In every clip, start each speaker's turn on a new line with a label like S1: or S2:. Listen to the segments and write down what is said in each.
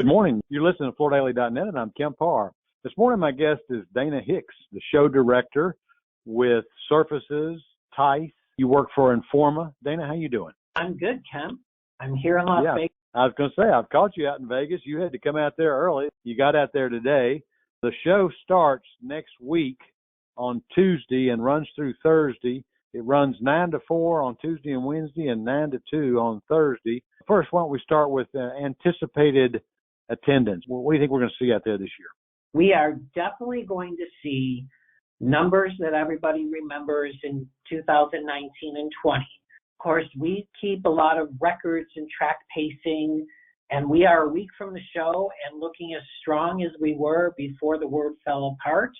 S1: Good morning. You're listening to FloorDaily.net, and I'm Kemp Harr. This morning, my guest is Dana Hicks, the show director with Surfaces, Tice. You work for Informa. Dana, how you doing?
S2: I'm good, Kemp. I'm here in Las Vegas.
S1: I was going to say, I've caught you out in Vegas. You had to come out there early. You got out there today. The show starts next week on Tuesday and runs through Thursday. It runs 9 to 4 on Tuesday and Wednesday and 9 to 2 on Thursday. First, why don't we start with anticipated attendance? What do you think we're going to see out there this year?
S2: We are definitely going to see numbers that everybody remembers in 2019 and 20. Of course, we keep a lot of records and track pacing, and we are a week from the show and looking as strong as we were before the world fell apart.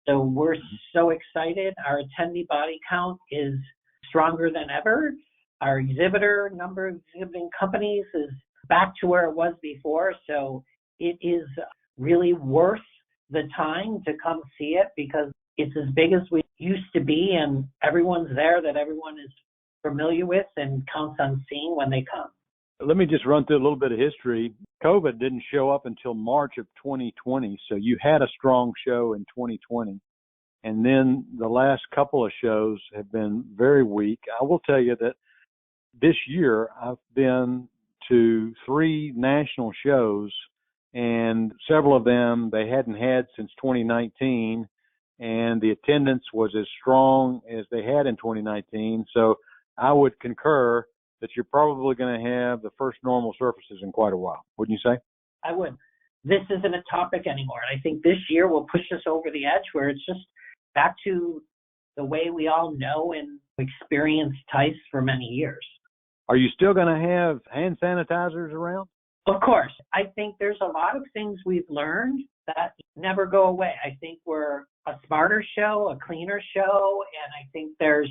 S2: So we're so excited. Our attendee body count is stronger than ever. Our number of exhibiting companies is back to where it was before. So it is really worth the time to come see it because it's as big as we used to be, and everyone's there that everyone is familiar with and counts on seeing when they come.
S1: Let me just run through a little bit of history. COVID didn't show up until March of 2020, so you had a strong show in 2020. And then the last couple of shows have been very weak. I will tell you that this year I've been to 3 national shows, and several of them they hadn't had since 2019, and the attendance was as strong as they had in 2019. So I would concur that you're probably going to have the first normal Surfaces in quite a while. Wouldn't you say?
S2: I would. This isn't a topic anymore. And I think this year will push us over the edge where it's just back to the way we all know and experienced Tice for many years.
S1: Are you still going to have hand sanitizers around?
S2: Of course. I think there's a lot of things we've learned that never go away. I think we're a smarter show, a cleaner show, and I think there's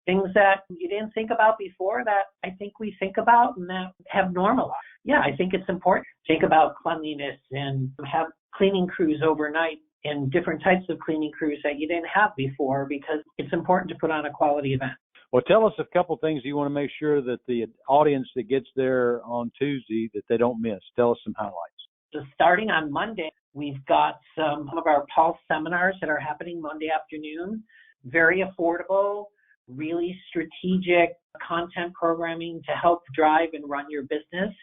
S2: things that you didn't think about before that I think we think about and that have normalized. Yeah, I think it's important to think about cleanliness and have cleaning crews overnight and different types of cleaning crews that you didn't have before because it's important to put on a quality event.
S1: Well, tell us a couple things you want to make sure that the audience that gets there on Tuesday that they don't miss. Tell us some highlights.
S2: So starting on Monday, we've got some of our Pulse seminars that are happening Monday afternoon. Very affordable, really strategic content programming to help drive and run your business.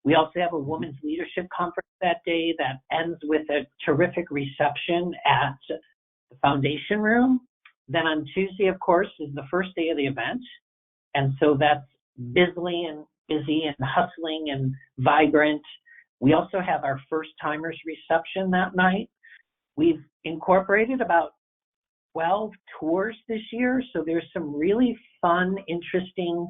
S2: We also have a women's leadership conference that day that ends with a terrific reception at the Foundation Room. Then on Tuesday, of course, is the first day of the event. And so that's busy and hustling and vibrant. We also have our first timers reception that night. We've incorporated about 12 tours this year. So there's some really fun, interesting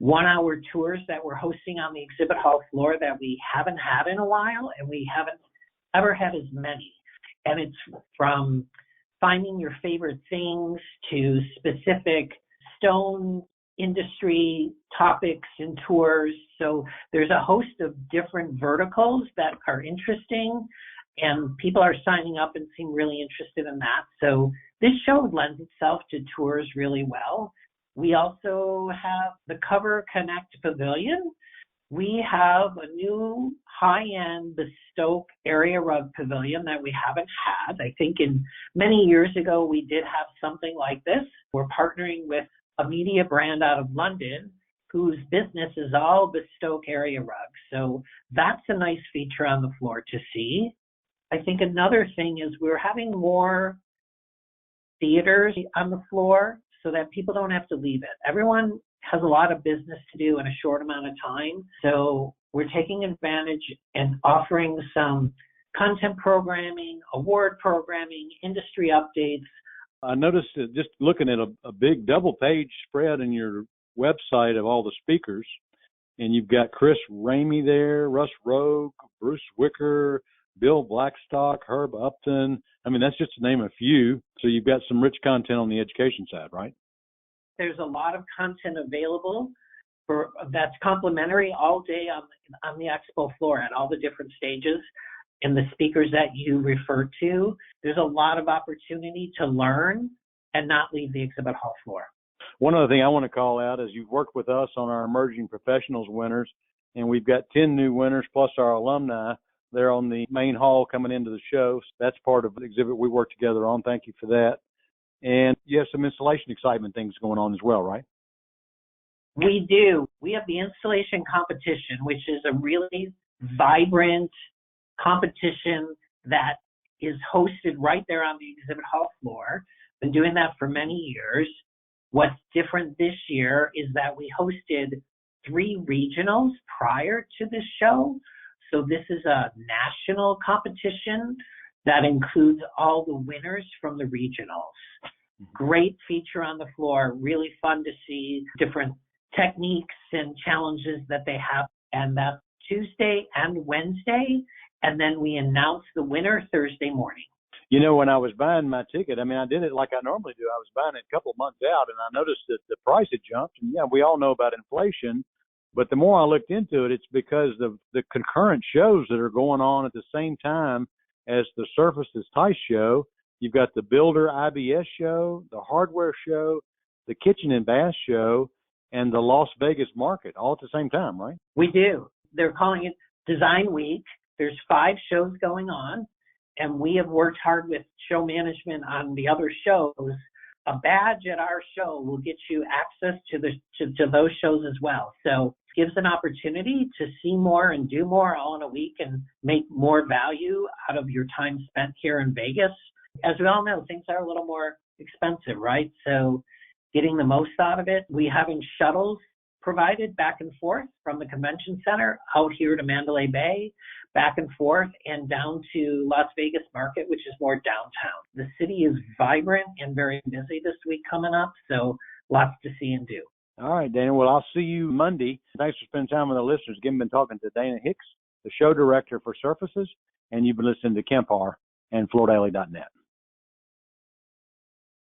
S2: 1-hour tours that we're hosting on the exhibit hall floor that we haven't had in a while, and we haven't ever had as many. And it's from finding your favorite things to specific stone industry topics and tours. So there's a host of different verticals that are interesting, and people are signing up and seem really interested in that. So this show lends itself to tours really well. We also have the Cover Connect Pavilion. We have a new high-end bespoke area rug pavilion that we haven't had. I think in many years ago, we did have something like this. We're partnering with a media brand out of London whose business is all bespoke area rugs. So that's a nice feature on the floor to see. I think another thing is we're having more theaters on the floor so that people don't have to leave it. Everyone has a lot of business to do in a short amount of time. So we're taking advantage and offering some content programming, award programming, industry updates.
S1: I noticed just looking at a big double-page spread in your website of all the speakers, and you've got Chris Ramey there, Russ Rogue, Bruce Wicker, Bill Blackstock, Herb Upton. I mean, that's just to name a few. So you've got some rich content on the education side, right?
S2: There's a lot of content available that's complimentary all day on the expo floor at all the different stages. And the speakers that you refer to, there's a lot of opportunity to learn and not leave the exhibit hall floor.
S1: One other thing I want to call out is you've worked with us on our Emerging Professionals winners, and we've got 10 new winners plus our alumni. They're on the main hall coming into the show. So that's part of the exhibit we work together on. Thank you for that. And you have some installation excitement things going on as well, right?
S2: We do. We have the installation competition, which is a really vibrant competition that is hosted right there on the exhibit hall floor. Been doing that for many years. What's different this year is that we hosted 3 regionals prior to this show. So this is a national competition that includes all the winners from the regionals. Great feature on the floor, really fun to see different techniques and challenges that they have. And that's Tuesday and Wednesday. And then we announce the winner Thursday morning.
S1: You know, when I was buying my ticket, I mean, I did it like I normally do. I was buying it a couple of months out, and I noticed that the price had jumped. And, yeah, we all know about inflation. But the more I looked into it, it's because of the concurrent shows that are going on at the same time as the Surfaces Tice show. You've got the Builder IBS show, the Hardware show, the Kitchen and Bath show, and the Las Vegas Market all at the same time, right?
S2: We do. They're calling it Design Week. There's 5 shows going on, and we have worked hard with show management on the other shows. A badge at our show will get you access to those shows as well. So it gives an opportunity to see more and do more all in a week and make more value out of your time spent here in Vegas. As we all know, things are a little more expensive, right? So getting the most out of it. We having shuttles provided back and forth from the convention center out here to Mandalay Bay, back and forth, and down to Las Vegas Market, which is more downtown. The city is vibrant and very busy this week coming up, so lots to see and do.
S1: All right, Dana. Well, I'll see you Monday. Thanks for spending time with the listeners. Again, been talking to Dana Hicks, the show director for Surfaces, and you've been listening to Kemp Harr and FloorDaily.net.